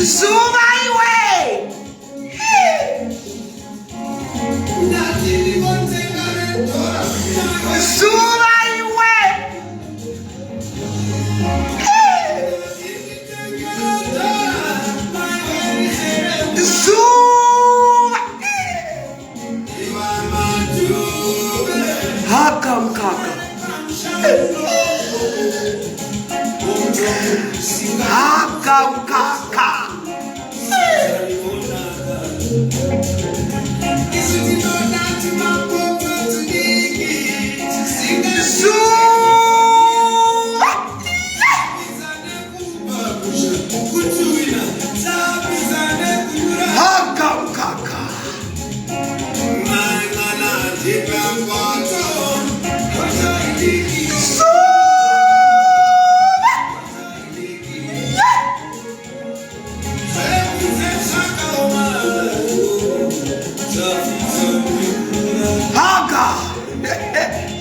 Zuva iwe. Zuva iwe. Zuva. Haka mkaka. Haka mkaka.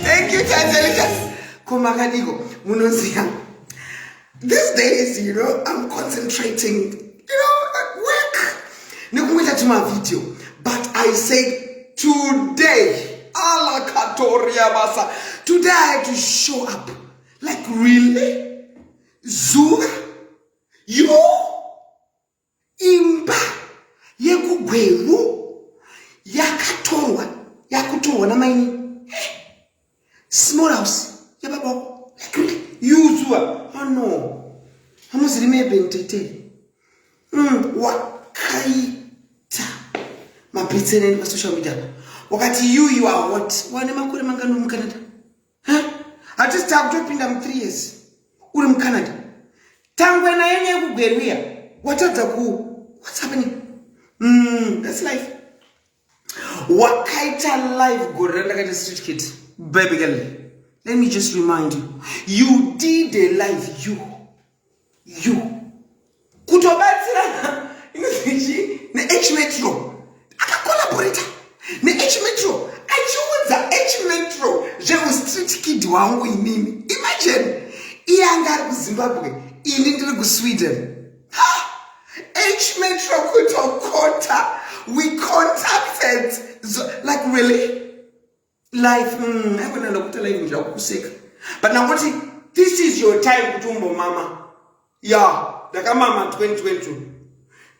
Thank you, Tete. These days, I'm concentrating, at work. To my video, but I said today, today I had to show up. Like really, Zuva, you, Imba, Yekugweru, Yakutorwa, na maini. Small house, Yababo, like really, you Zuva. Oh no, I must remember Tete. Wakaita, my pizza in social media. Wakati you are what? Wanema mangano mu Canada. Huh? I just have dropping them 3 years. Uri Canada. Tangu na yenye kugweria. What's happening? That's life. Wakaita life gorenda kata street kid. Baby girl. Let me just remind you. You did a life. You. Kutobatira. Na H Metro. Aka collaborator. Na H Metro. Achiunza H Metro. Je street kid wangu inini. Imagine. Iangari ku Zimbabwe. Ilindile ku Sweden. H Metro kutokota. We contacted. Like really? Life. I wanna look at life. But now what? This is your time kutumbo mama. Yeah. Daka mama 2022.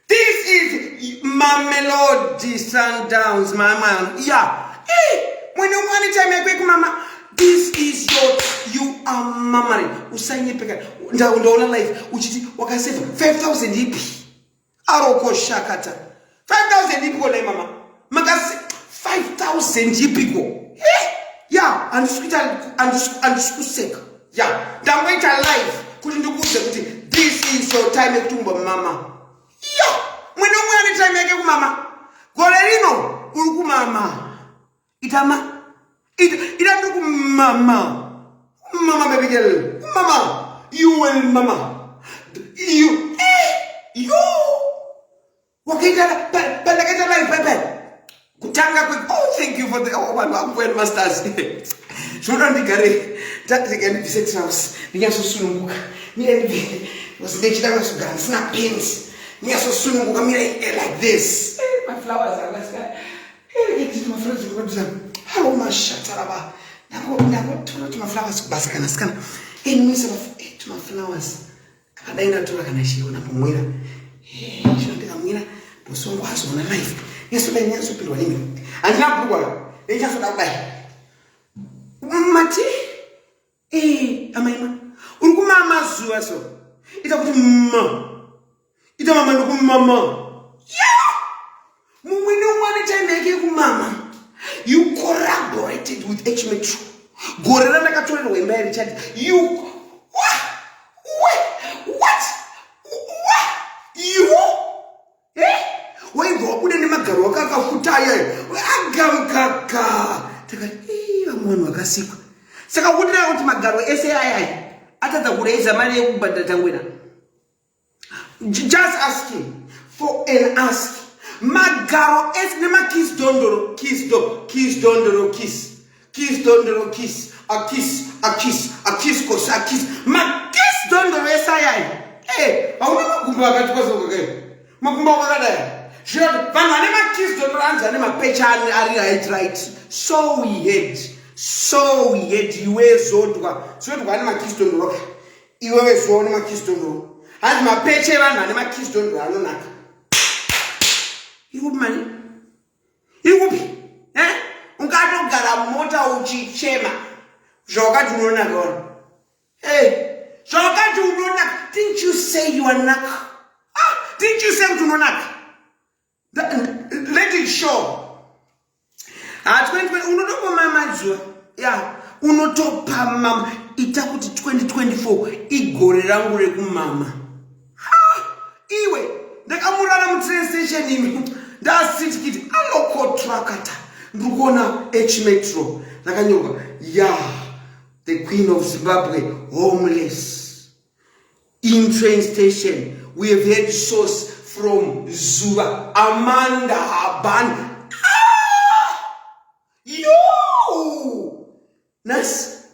This is Mamelodi Sundowns, mama. Yeah. Hey, when you want to tell me, mama, this is you are mama. Usanye peka. Ndaona life. Uchiti wakasema 5,000 ipi. Aroko shakata. 5,000 ipi kwa mama. Makasi 5,000 ipi kwa. Yeah. And skuseka. Yeah. Ndamwita life. Kulindukuze kuti this is your time kutumba mama. Yo, mwene mwana time yake ku mama. Golerino uri ku mama. Itama. Ita ku mama. Mama baby girl. Mama. You and mama. You. Wakita balakita life pepe. Kutanga ku. Oh, thank you for the one masters. Shona ndigare. Tete again this house. Ninyaso sununguka. Ni was the children was gone. Snap pins. Ninyaso sununguka mira like this. My flowers are like that. My friends will go to them. Hello, my shataraba. Now to my flowers. Baskana scan. Hey, miss to my flowers. Kadaina to like an issue on a pomwira. Hey, shouldn't have mira. But so was on a life. Yes, when you're so people. And now, they just went away. Mati, amaima. Urukuma mazu aso. Itakuti mama. Ita mama nuku mama. Yeah. Mumwini wani time ku mama. You collaborated with H Metro. Gorera na katore no Imba Richard. You what? You? Why go kude ni magaro kaka kutaye. Agamkaka. Taka mwana wakasiku. Saka wudira uti magaro SAI. Ata atadza kureisa mari yekubhadhira tangwena. Just asking for an ask. Magaro es nema kiss dondoro kiss dondoro kiss dondoro kiss a kiss kosa a kiss ma kiss dondoro esayai. Auna makumba akati kwazo kake makumba kwakadai vanhu vane makiss dondoro anzi ane mapecha ari right. So we had iwe zodwa ane makiss dondoro iwe zo ane makiss dondoro anzi mapecha evanhu ane makiss dondoro anonaka. Ikupi mani? Ikupi? Ungatogara mota uchichema zvawakati unonaka wana. Zvawakati unonaka. Didn't you say you are naka? Didn't you say kuti unonaka? Let it show. 2020 unotopama mazuva. Yeah, unotopa mama itakuti 2024 igore rangu rekumama. Iwe ndakamurara mutrain station imi ndasitikiti aloko trakata ndikuona H Metro ndakanyorwa the Queen of Zimbabwe homeless in train station. We have heard source from Zuva Amanda Haban. Yo nas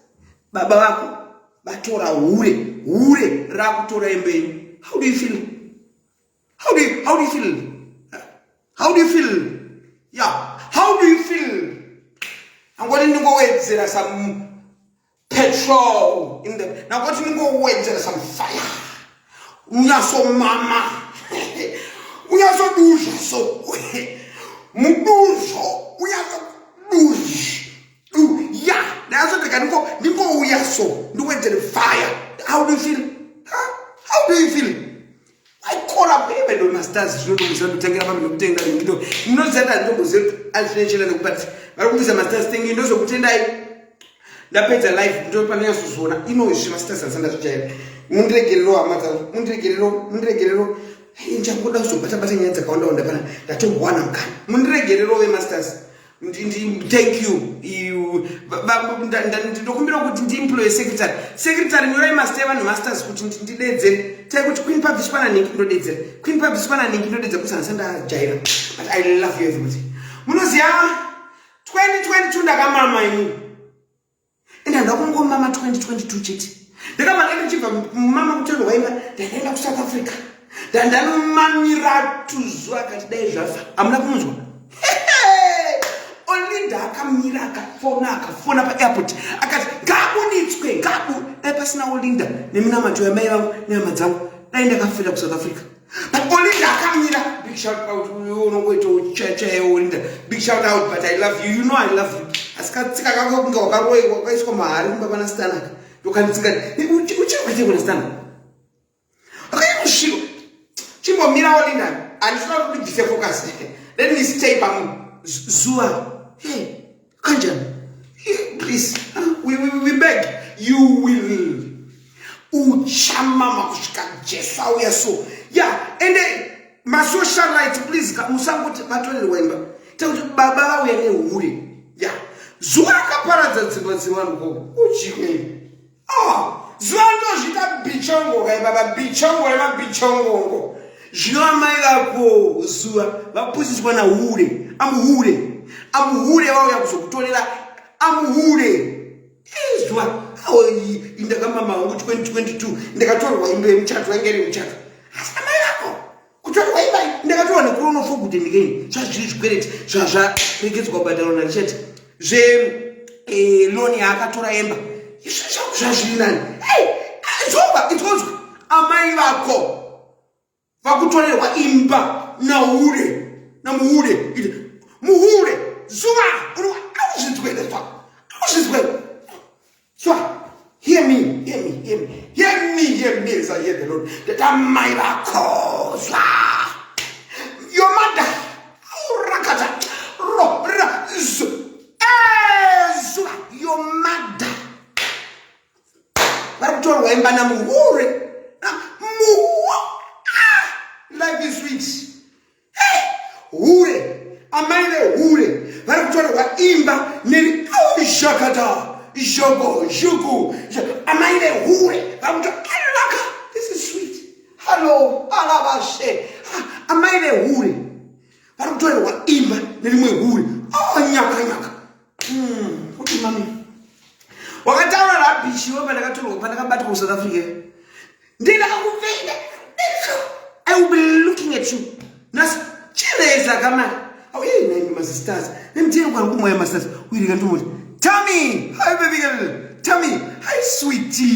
baba wako batora hure rakutora embeni. How do you feel? How do you feel? How do you feel? Yeah, how do you feel? I'm going to go wait there some petrol in the. Now I'm going to go wait there some fire. We are so mama. We are so douche. So muduso. We are so douche. Yeah, that's what they can go. We are so. Do wait to the fire. How do you feel? How do you feel? I call up even on masters. You know, take up and obtain that you know. You know that I don't know, but I will use a master's thing. You know, so pretend the better life. Don't panic. You know, she masters and send jail. Mundregero, matter. Mundregero. In Jacoda, so better passing the condo on the panel. That took one of can. Mundregero, masters. Thank you. You employ secretary. Secretary, you must have a master's which take Queen Papispan and Nick Queen Papispan and Nick Sanda Jaira. But I love you, everybody. Munozia 2022 Nagama mine. And I don't go Mama 2022 chit. The government energy from Mama to Wema, the end of South Africa. Then Mamira to Zwaka Deja. I'm not going to. Only da kamira kafona pa airport akati gabu nitswe gabu epasina olinda nemina macho yamayo nemadzangu naenda kafika ku South Africa but only da kamira big shout out you know to cheche olinda big shout out but I love you, you know I love you asikatsika kako kunga wakaroi wakaiswa mahari kumba bana stana yokanitsika uchi kuti kunastana okay ushilo chimbo mira olinda and not to be focus let me stay pam Zua. Hey, Kanjan, hey, please, we beg, you will. Uchama makushika jesa we are so. Yeah, and then my social light, please, musango Votererwa. Tell baba we are Hure. Yeah, Zua kapara zanzibanziwango. Uchi. Zwando jita bichongo, baba bichongo. Jino maiga ko Zua. Bapusi bwana Hure. I'm Hure wao ya kusokutolela. I'm Hure. Zwa. How in the mama 2022 ndakatorwa imbe mchato ngere mchato. Asama yako. Kutorwa imba ndakatorwa nekurono for good again. Just great. Jaja ngeke kwa badalo na chat. Je loni akatora emba. Jajilani. Hey, Zuva it was amai wako. Vakutorerwa imba na Hure. Na Hure. Muhure, Zuva, I was just waiting for. So, hear me, as I hear the Lord. That I'm my cause. Your mother, Rakata, Zuva, your mother. Votererwa na Hure. Life is sweet. Hey, Hure. Amane Hure, Votererwa Imba, Neri Shakata, Jogo, Jugu, Amaile Hure. This is sweet. Hello, Alabashe. Amaile Hure. VOTORERWA Imba, Nelimwe Hure. Oh, nyaka. What is mommy? Wakatawa rapi, she went back to South Africa. I will be looking at you. Nas Chile is a gaman. Oh, yeah, name my sisters. Let me tell you what my masters we can do. Tommy, hi baby girl. Tommy, hi sweetie,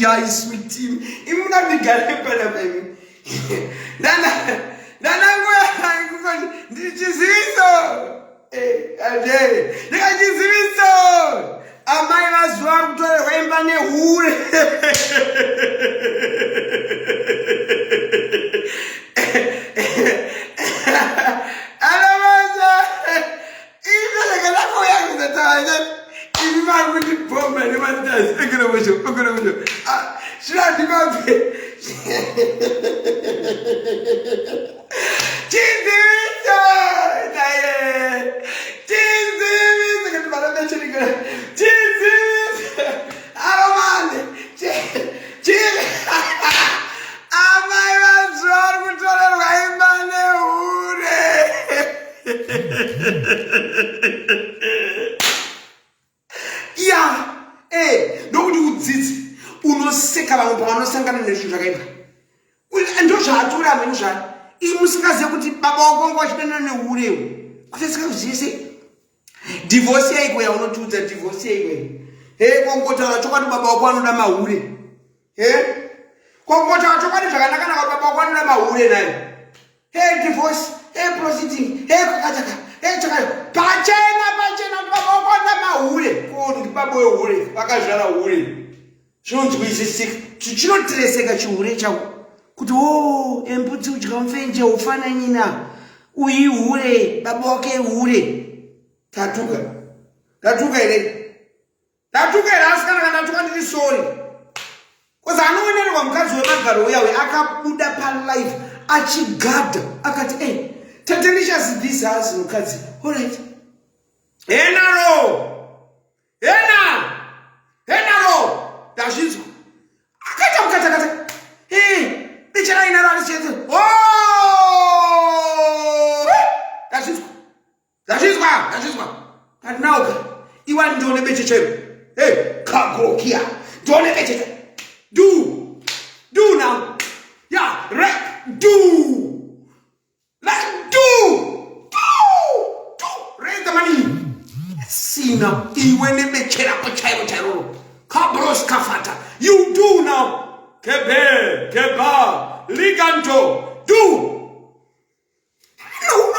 You not be getting better, baby. Then I'm going. Did you see so? Hey, did you see so? Amai Zuva Wembane Hure. Divorce igwe unotuta divorce igwe. Konkota chokati baba wako na mahure. Konkota chokati zvakanaka na baba wako na mahure naye. Divorce, proceeding, kakataka. Chakati pachena baba wako na mahure. Ko baba wehure, vakazvara hure. Zvinonzi kuisisika. Chinotereseka chihure chako. Kuti embuti uchikamfenje ufananyina. Uyi hure, baba wake hure. Tatuka ere. Asikana tatuka ndiri sorry. Because anoonera mukadzi wemagaro yawe akabuda palife achigada akati Tete ndishasi this house mukadzi. All right. Enaro. Dazvinzwa. Akaita mukata. Ndichara inaro arichete. Dazvinzwa. And now, you want to do the better. Kago here. Don't let it. Do now. Yeah, right. Do. Raise the money. See now. When they make it up a child. Cabros kafata. You do now. Keba. Liganto. Do. No,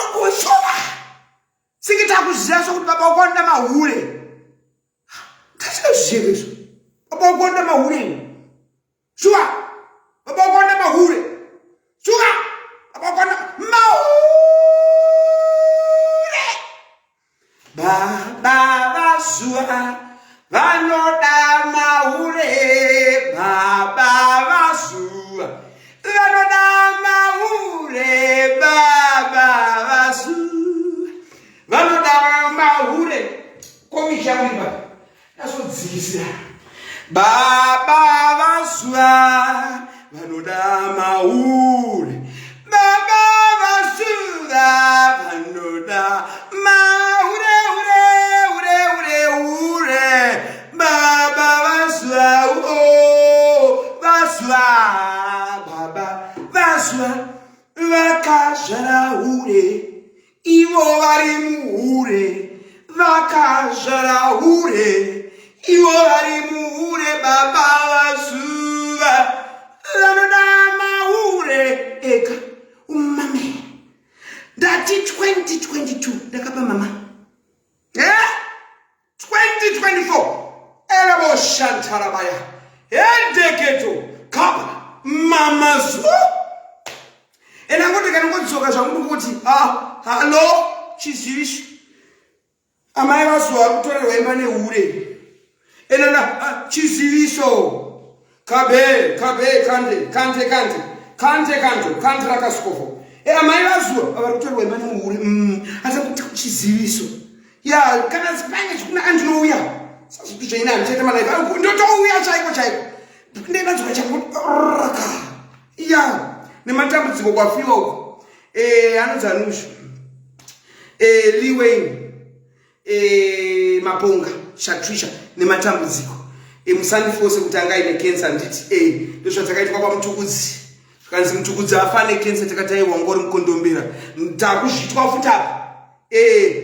Sikita kuziza kuti baba ukonda mahure. Kasizizo. Baba ukonda mahure. Shuwa. Baba ukonda mahure. Shuwa. Baba ukonda mahure. Baba Zuva vanoda mahure. Baba Zuva vanoda mahure. Baba Zuva vanoda mahure komishambiba nasodzisira baba Zuva vanoda mahure baba Zuva vanoda mahure baba Zuva baba Zuva vakazvara hure Ivo vari muhure, vakazvara hure. Ivo vari muhure, baba Zuva vanoda mahure. Eka, umame. Ndati 2022, ndakapa mama. 2024. Erabo shantarabaya. Deketo, kapa, mama Zuva. And I'm going to get one so as I'm going to hello, she's am I also to remember Hure? And she's so Kabe, Kante Rakascofo. Am I also to remember Hure? As I'm she's so. Yeah, can I Spanish and know ya? sazvikujaina ndichete malaife angu ndotouya chaiko ndenanzwa chakuraka ya nematambudziko kwafiwa uko anonzi anushu liweni maponga shatrisha nematambudziko musandifose kuti anga ine kensa nditi ndozvadzakaitwa kwamutukudzi zvikanzi mutukudzi afa nekensa takati aiwa ngori mukondombera takuzvitwa futi apa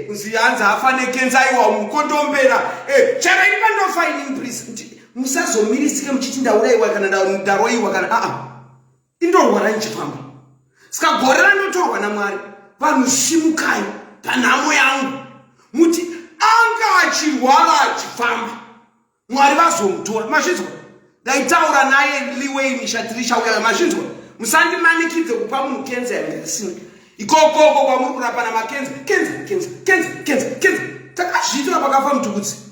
kunzi hanzi afa nekensa aiwa mukondombera charaini pandofa ini muprisi musazomirisike muchiti ndaurayiwa kana ndaroyiwa kana indorwara nichifamba saka gore randotorwa naMwari vanhu simukai panhamo yangu muti anga achirwara achifamba Mwari vazomutora mazvinzwa ndaitaura naye liweni shatirisha uya mazvinzwa musandimanikidze kupa munhu kenza yangasina ikokoko kwamuri kurapa namakenza kenza takazviitira pakafa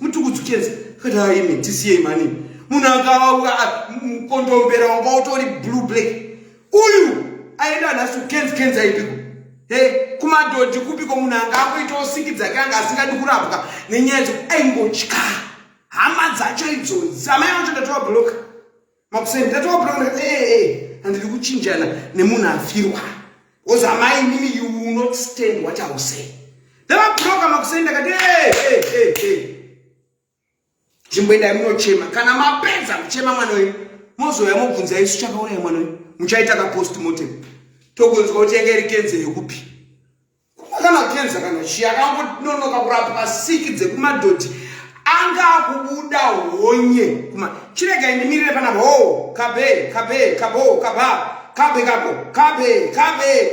mutukudzi kenza kati aime tisiyei mani munhu akauya mukondombera wanga utori blue black uyu aenda nasu kenza ipiko kumadhodhi kupiko munhu anga akuita usiki dzake anga asingadi kurapwa nenyaya dzekuti aingotya hama dzacho idzodzi amai vacho ndatowa bloka makuseni ndatowa bloka ndakati handiri kuchinjana nemunhu afirwa because amai mimi you will not stand what I will say ndava bloka makuseni ndakati chimboendai munochema kana mapedza kuchema mwana wenyu mozouya mobvunza isu chakauraya mwana wenyu muchaita kapostmortem tokunzwa kuti yanga iri kenza yekupi kana kenza kana chiya akangononoka kurapwa siki dzekumadhodhi anga akubuda honye kuma chirega indimirire panapa kabe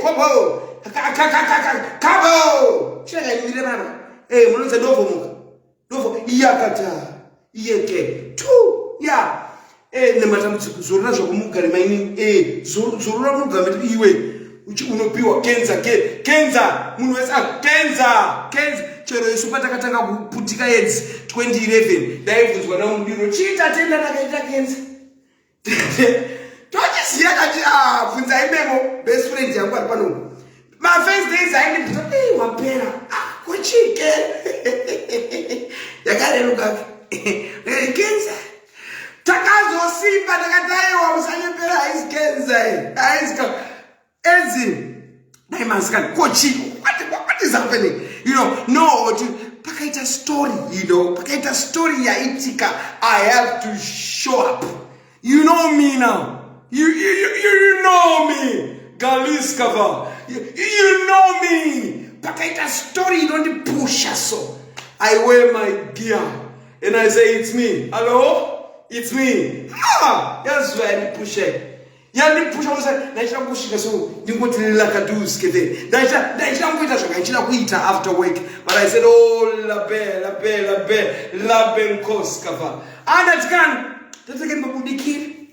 kobo chirega indimirire panapa munonze ndovo iyakata iyeke tu ya nematambudziko zorora zvakumugari maini zorora mugamiri iwe unopiwa kenza munhu wese kenza chero isu patakatanga kuputika edzi 2011 ndaibvunzwa namudiro chiita tenda takaita kenza tochiziya kati bvunzai memo best friend yangu ari pano mafirst days aindibvunza wapera kuchike yakareruka kenza takazosimba takataiwa musanyepera aisi Ezi, what is happening? Pakaita story, pakaita story ya itika. I have to show up. You know me now. You know me. Galiskava. You know me. Pakaita story, you don't push us so. I wear my gear and I say, it's me. Hello? It's me. That's why I push it. Pusha usa naisha kushika so ndingoti lakadus kete naisha kuita zvakaitira kuita after work but I said la ben koskava anatikana tateke mbudikiri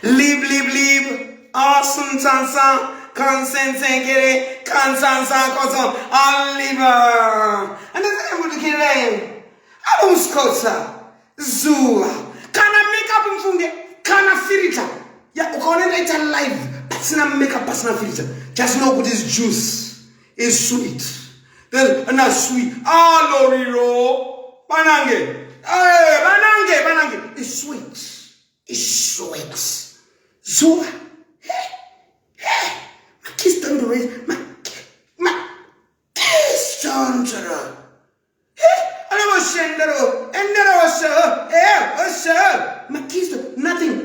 live awesome sansa consensengere kansansa koso aliva anateke mbudikiri abuskotsa Zuva kana makeup mfunge kana filter ya ukaona ita live pasina makeup pasina filter just know what is juice is sweet then na sweet loriro banange is sweet Zuva kiss down the race ma kiss down the Makisto, nothing.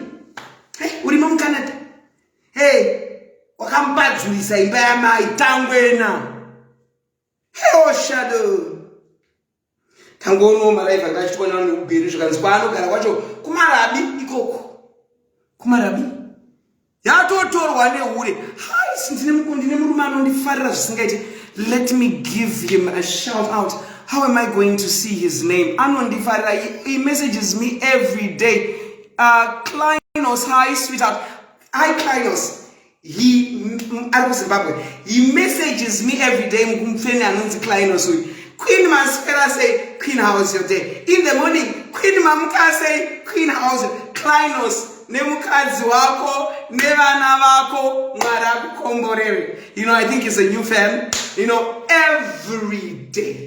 Hey, what do you Canada? Hey, wakambadzulisa imba yamaitangwena. Hey, shadow. Tangono malaiva ngachitwana neubiri zvikanzi kwaanogara kwacho kumarabi ikoko. Kumarabi? Yatotorwa nehure. Hai, ndine murume anondifarira zvisingaiti. Let me give him a shout out. How am I going to see his name? He messages me every day. Kleinos, hi sweetheart. Hi Kleinos. He messages me every day. Queen Maspera say, Queen, how was your day? In the morning, Queen Mamuka say, Queen, how's it? Kleinos, Nemukazi wako, nevana vako, mwaraku komborere. I think it's a new fan. Every day.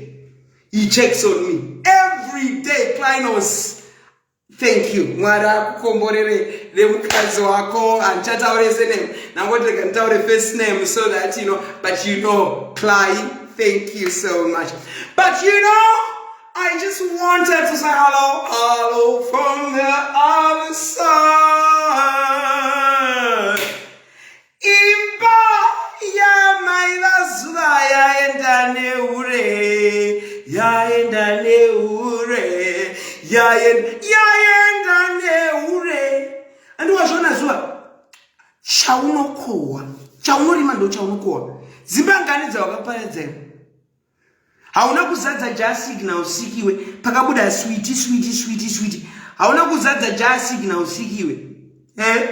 he checks on me every day. Kleinos, thank you. Mwara kukomborere lemukazi wako and chataure name. Now what they can tell the first name so that you know, but you know, Clay, thank you so much. But you know, I just wanted to say hello, hello from the other side. Imba ya maila Zuva ya endane Hure, ya endane Hure, ya endane Hure. And wazona Zuva, chaunokowa, chaunolima ndo chaunokowa. Zimbanganiza wakaparadza. Hauna kuzadza jasik na usikiwe pakabuda sweet. Hauna kuzadza jasik na usikiwe.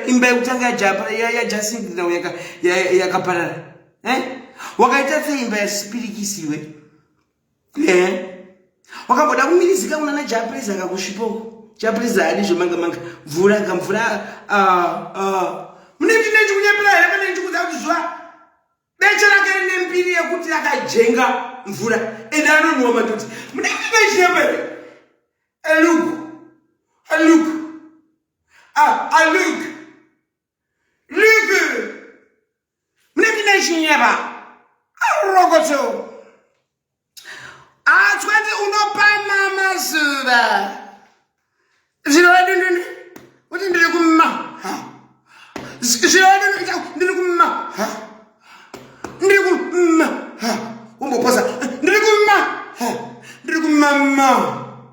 Imba utanga japa ya jasik na yakaparara. Wakaita imba ya spirikisiwe. Wakaboda kumilizika unana japreza akakushipoko. Japreza alisho manga mvura kamvura munimjine chukunyepela yakane chukuzakuzwa. Bechera kene mpiri yekuti akajenga mvura endano nuwa matoti munenge chembe look munenge chinyeba rogoto atwete unopa mama Zuva zilodundun uti ndiri kumma zilodundun ndiri kumma umbopoza ndirikumama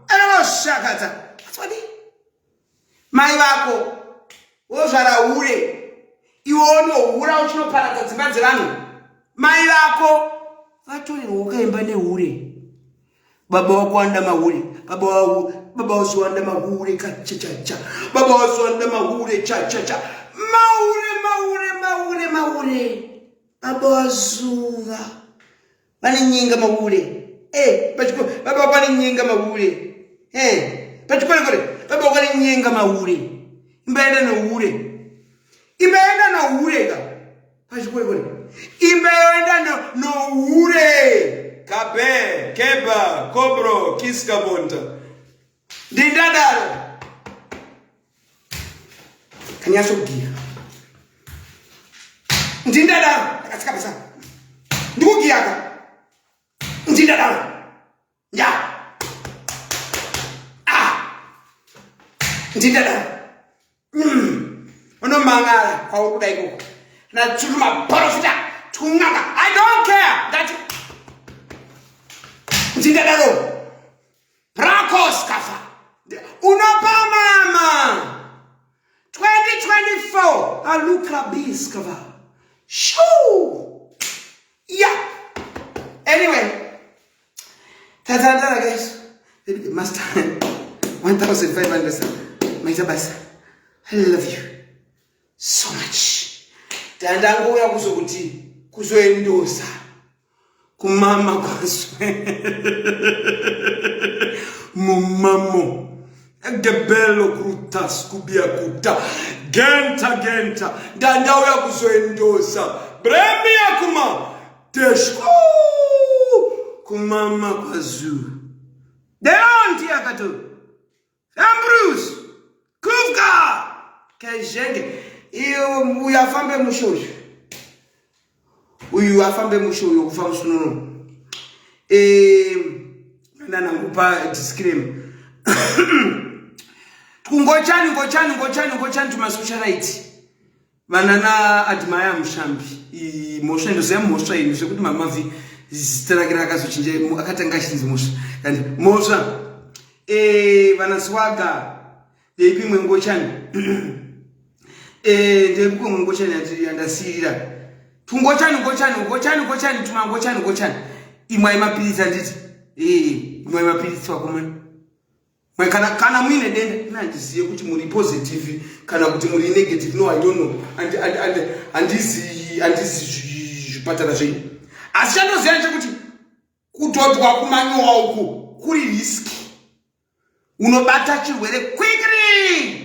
anoshakata atwadi mai vako wozvara Hure iwono Hura uchinoparadza dzimba dzevanhu mai vako vatorerwa wakaimba neHure baba wako wanda mahure baba wako wanda mahure kachachacha baba wako wanda mahure chachacha mahure baba wazuva vane nyinga mahure pachiko baba vane nyinga mahure pachiko baba vane nyinga mahure imbaenda na Hure ka pachiko imbaenda no Hure kabe keba kobro kiska bonta NDINADARO kanyaso gia NDINADARO akatsika pesa ndikugiaka NDINADARO ya NDINADARO unomangala kwa ukuda iko na chuluma profita tunganga I don't care that NDINADARO Brakos kafa unopa mama 2024 alukla bis kafa shoo yeah. Anyway, Tazandara guys, master 1,500. My Zabas, I love you so much. Tandango ya kuzokuti kuzoendosa kumama kwaswe mumamo Gebelo kruta skubia kuta genta dandao ya kuzoendosa bremi ya kuma deshko kumama kwazu deonti akato Ambrose Kuvka kajenge iyo uyafambe mushosho uyu afambe mushoyo kufa musunono nana ngupa disclaim ngochani tuma socialite vanana admire mushambi moshendo zya mosha ino zvekuti mamavi zitarakira akazochinje akatanga chinzi mosha kandi mosha vana swaga deipimwe ngochani ndepimwe ngochani yandasirira tungochani tuma ngochani imwe mapirisa nditi imwe mapirisa wakomana mwe kana muine denda nandiziye kuti muri positive kana kuti muri negative no I don't know andizi zvipatara zvenyu asi chandoziya nchekuti kutodwa kumanyowa uku kuri riski unobata chirwere quickly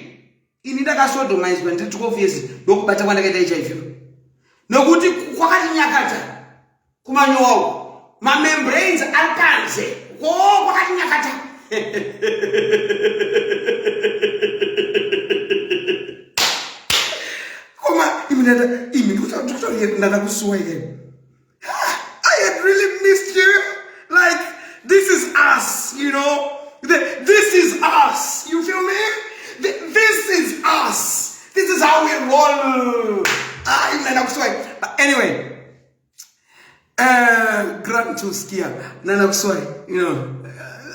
ini ndakasodomizwa ndi 12 years ndokubata kwandakaita HIV nokuti kwakati nyakata kumanyowa uku mamembranes ari panze Oh, wakati nyakata. Koma, I had really missed you. Like, this is us, you know. This is us. You feel me? This is us. This is how we roll. But anyway, Grand Tuskia, Nanakuswai, you know,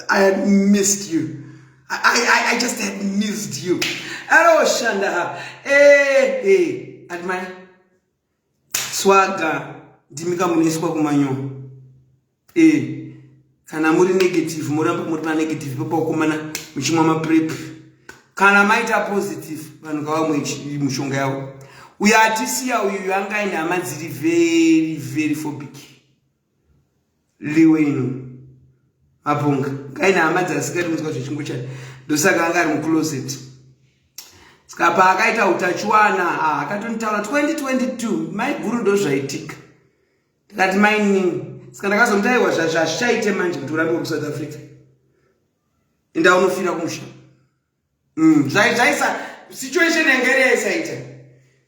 I had missed you. I just had missed you. Hello, Shanda. Hey, admire. Swaga, Dimika Muniswa Kumanyo. Kana muri negative, muramba negative, papa kumana, mchimama prep. Kana maita positive, vangawa mushonga yao. We are tisia uyanga ina amaziri very, very phobic. Liwe inu. Apunga. Kaina amaziri asikati mzika chuchungucha. Dosaka angari mcloset. Skapa akaita utachuana. Akatunitala 2022. My guru dosha itika. That mining. Skandakazo mtai wa shaite manje kuturambi wa South Africa. Inda unofira kumusha. Zaisa situation engere isaita.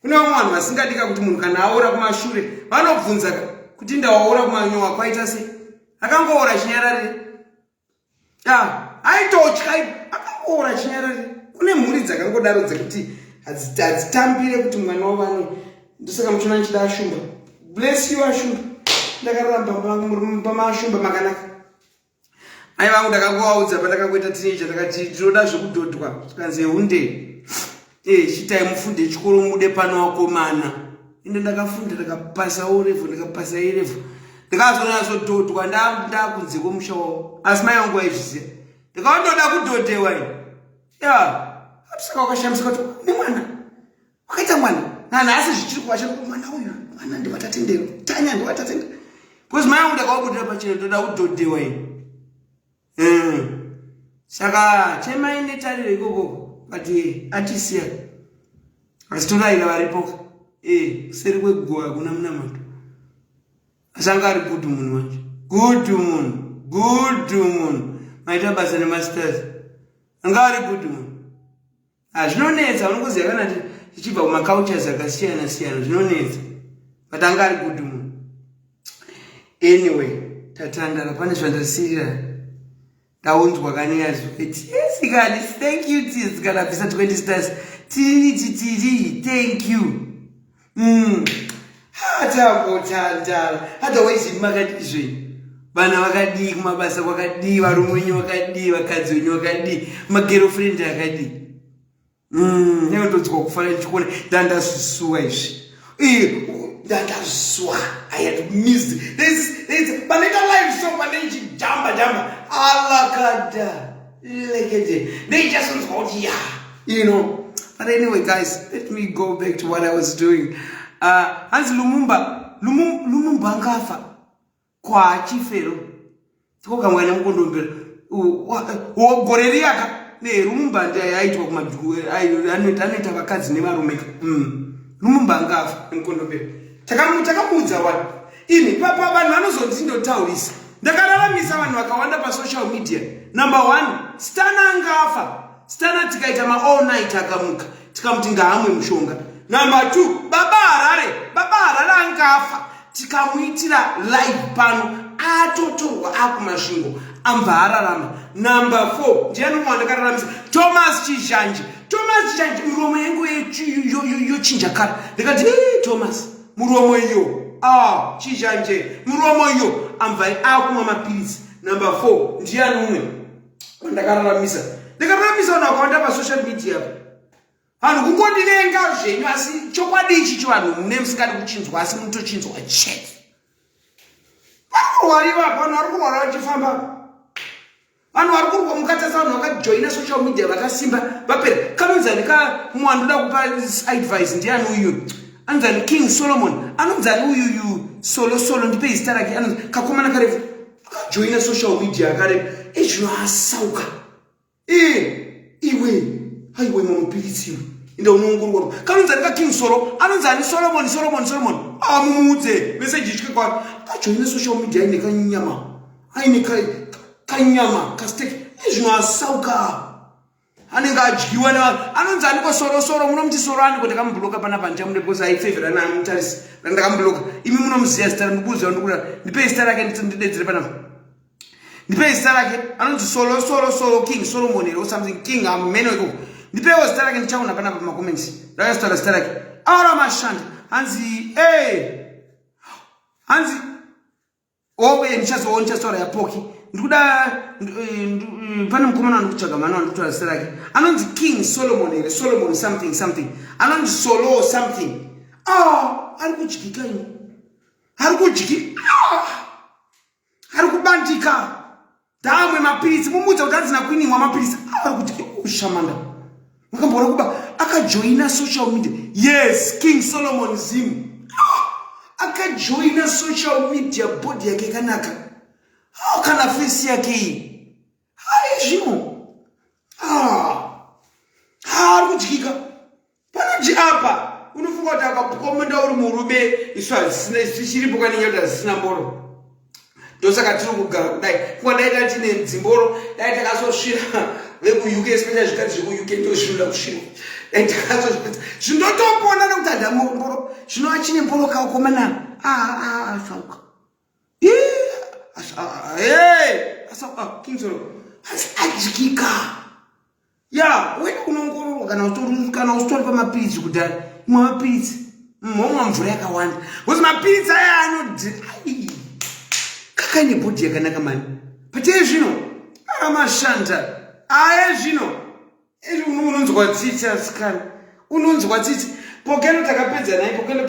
Kuna mwana wasingadika kuti munhu kana aura kumashure vanobvunza kuti ndawaura kumanyowa kwaita sei akangoora chinyarare aitotya akangoora chinyarare kune mhuri dzakangodaro dzekuti hadzitambire kuti mwana wavano ndosaka muchona nchida ashumba bless you ashumba ndakaramba pamashumba makanaka ai vangu ndakangovaudza pandakangoita teenager ndakati tinoda zvekudhodhwa tikanzi hunde chitai mufunde chikuru mude pano wakomana inde ndakafunda ndakapasa orevo ndakapasa irevo ndakazona zodhodhwa ndakunze komusha wavo asi mai vangu vaizviziva ndakaondoda kudhodhewa apsaka wakashamisika kuti ne mwana wakaita mwana nanhasi zvichiri kuvashama mwana uyu mwana ndivatatendero tanya ndivatatendero because mai vangu ndakavabudira pachena ndoda kudhodhewa saka chemaine tarire ikoko Ati atisia. Asitona ila varipo. Seri kwegoa kuna mnamatu. Asangari good moon wanje. Good moon. Good moon. Maita basa ne masters. Angari good moon. Zvinonetsa unokuziva kana tichibva kuma cultures akasiyana siyana zvinonetsa. But angari good moon. Anyway, tatandara pane zvandasirira. Taunzwa kaniyazo. Yes, guys, thank you. It's gonna be 20 stars. Thank you. Otherwise, makadizwe. Bana wakadi, kumabasa wakadi, warumunyi wakadi, wakadzi wenyu wakadi, magirlfriend akadi. Ndotswa kufana chikone dandasusuwa izvi. Dandasusuwa. I had missed. There's Baneta live so manage jamba. Alakada. They just want you know. But anyway, guys, let me go back to what I was doing. Hans Lumumba ngafa kwa chifero. Tikoka mwana mkondombera. Goreriaka ne Lumumba ndiye aitwa kumabhuku anoita vakadzi nevarumeka. Lumumba ngafa mkondombera. Takamudza wani. Ini papa vanhu vanozondindotaurisa. Ndakararamisa vanhu vakawanda pa social media. Number 1, Stana ngafa. Stana tikaita all night akamuka. Tikamuti ngahamwe mushonga. Number 2, Baba Harare ngafa. Tikamuitira live pano atotorwa akumashingo amba hararama. Number 4, ndiani mwana ndakararamisa Thomas Chizhanje muromo yangu yochinja kara. Ndikati Thomas muromo iyo Chizhanje muromo iyo ambai akuma mapirisi. Number 4, ndiani umwe ndakararamisa vanhu vakawanda pa social media. Vanhu kungondivenga zvenyu asi chokwadi ichi vanhu mune musikadi kuchinzwa asi munotochinzwa chete. Vanhu vari kurwara vachifamba. Vanhu vari kurwa mukatasa vanhu vakajoina social media vakasimba vapera. Kanonzani mwandoda kupa advice ndiani uyu. Anzani King Solomon. Anonzani uyu solo ndipe zita rake. Anonzani kakomana karefu. Akajoina social media karefu. Zvinoasauka. Iwe haiwe mamupirisi inda unongurwa kanonzani King Solo anonzani Solomon mumudze message ichike kwa ajoine social media ine kanyama aine kanyama kasteki izvinosauka anenge adyiwa na anonzi aniko soro munomti soro aniko ndakambloka panapa ndichamune because aifavora namutarisi ndakambloka imi munomuziya zita ndikuuza ndikuda ndipei zita rake ndidedzere panapa ndipei zita rake anonzi soro king solomon or something king ameno iko ndipeiwo zita rake ndichaona panapa pamakomenti ndakasitaura zita rake aura mashanda hanzi owe ndichazotaura yapoki ndikuda pane mukomana ndikutsvaga mwana wandikutora zita rake anonzi king solomon here solomon something anonzi solo something ari kudyika ino ari kubandika damwe mapirisi mumudza kuti hadzina kuinimwa mapirisi ari kudyika ushamanda makamboona kuba akajoina social media yes king solomon zim akajoina social media body yake kanaka kana face yake iyi zvino ari kudyika panoji apa unofunga kuti akakomenda uri murume isu hazvichiripo kaninge kuti hazisina mboro ndosaka tiri kugara kudai kunga dai dati nedzimboro dai takazosvira vekuuk especially zvikati zvekuuk ndozvinoda kusvira dai takazosvira zvindotopona nekuti hadha mboro zvino achine mboro kakomana asauka adyikika ya wena kunongororwa kana usitori pamapirisi kudhara imwe mapirisi momwa mvura yakawanda because mapirisi aya anodhi kakaine bhodhi yakanaka mani patei zvino aramashanda aya zvino unonzwa tsitsi asikana unonzwa tsitsi pokelo takapedza naye pokelo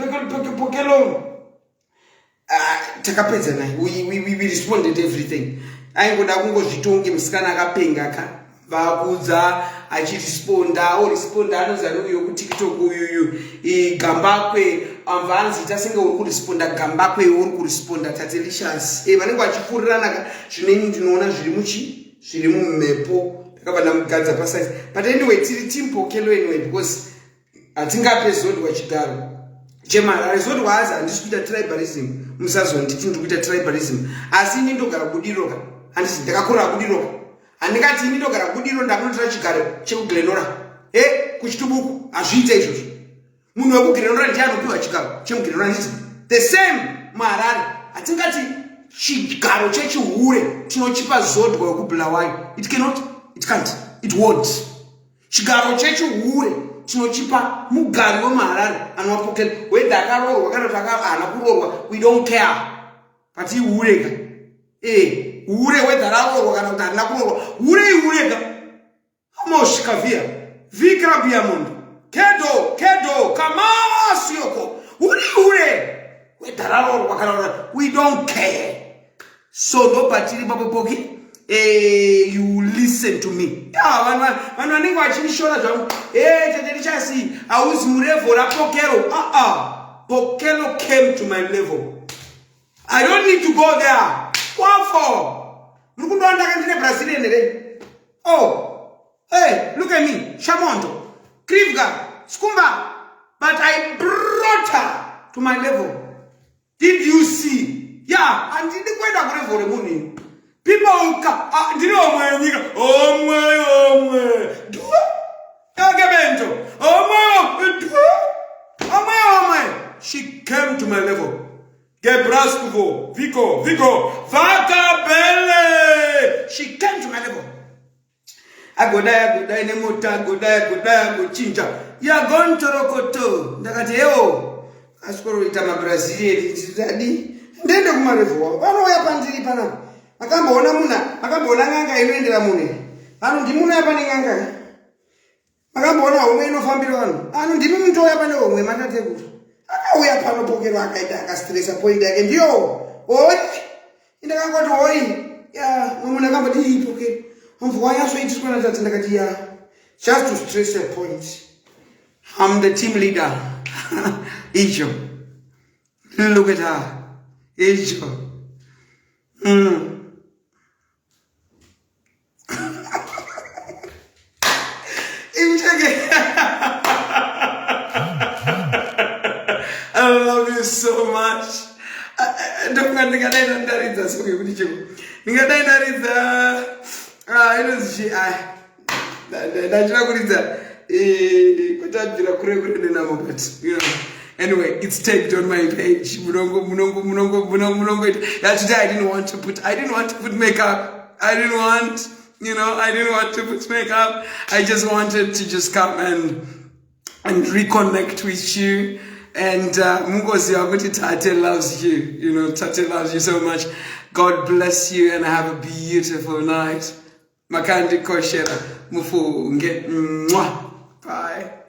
takapedza naye we responded everything aingoda kungozvitonge musikana akapenga ka vakudza achiresponda oresponda anozana uyo kutiktok uyuyu gambakwe amvanzi tasinge uri kuresponda gambakwe uri kuresponda tatelicious vanenge vachipfurirana zvineni ndinoona zviri mumhepo takabva ndamugadza pasaizi but anyway tiri timpokelo anyway because hatingape zodwa chigaro chemarare zodwa hazi handisi kuita tribalism musazonditi ndiri kuita tribalism asi ini ndogara kudiroka handisi ndakakura kudiroka handingati ini ndogara kudiro ndakunotora chigaro chekuglenora kuchitubuku hazviita izvozvo munhu wekuglenora ndiye anopiwa chigaro chemuglenora nditi the same muharare hatingati chigaro chechihure chinochipa zodwa wekubulawayo it can't it won't chigaro chechihure chinochipa mugari wemuharare anowapokera whether akarorwa kana kuti haana kurorwa we don't care but ihureka hure whether rarorwa kana kuti harina kurorwa hure ihureka amoshikavia vikrabia mundu kedo kamasiyoko hure whether rarorwa kana kuti we don't care so ndopatiri papopoki you listen to me vanhu vanenge vachinishora zvangu tete ndichasi hauzi mulevel rapokero pokero came to my level I don't need to go there what for muri kundoona ndakandine brazilian here look at me shamondo krivga skumba but I brought her to my level did you see handidi kuenda kulevel remunhu people ndiri omwe nyika omwe kagebento omwe she came to my level gebraskuvo viko vakabele she came to my level agodaya nemota agodaya kuchinja yagontorokoto ndakati asikoroita mabrazilian titadi ndende kumarevo vanouya pandiri panapa makamboona ng'anga inoendera munhu ano ndimi unoya pane ng'anga makamboona homwe inofambira vanhu ndimi mutoya pane homwe matatekuru akauya panopokerwa akaita akastresa point yake ndiyo indakangoti munhu akamboti ipokeri mumvu wanyasoitiswa natati ndakati just to stress a point I'm the team leader icho look at her icho I love you so much. Don't get Ningadai naridza. Inonzi ndachira kuridza kutabvira kure nenamo, but you know. Anyway, it's tagged on my page. Yeah, today I didn't want to put makeup. I didn't want to put makeup. I just wanted to just come and reconnect with you. And Mungozi Aguti Tate loves you. You know, Tate loves you so much. God bless you and have a beautiful night. Makandi Koshera. Mufunge. Bye.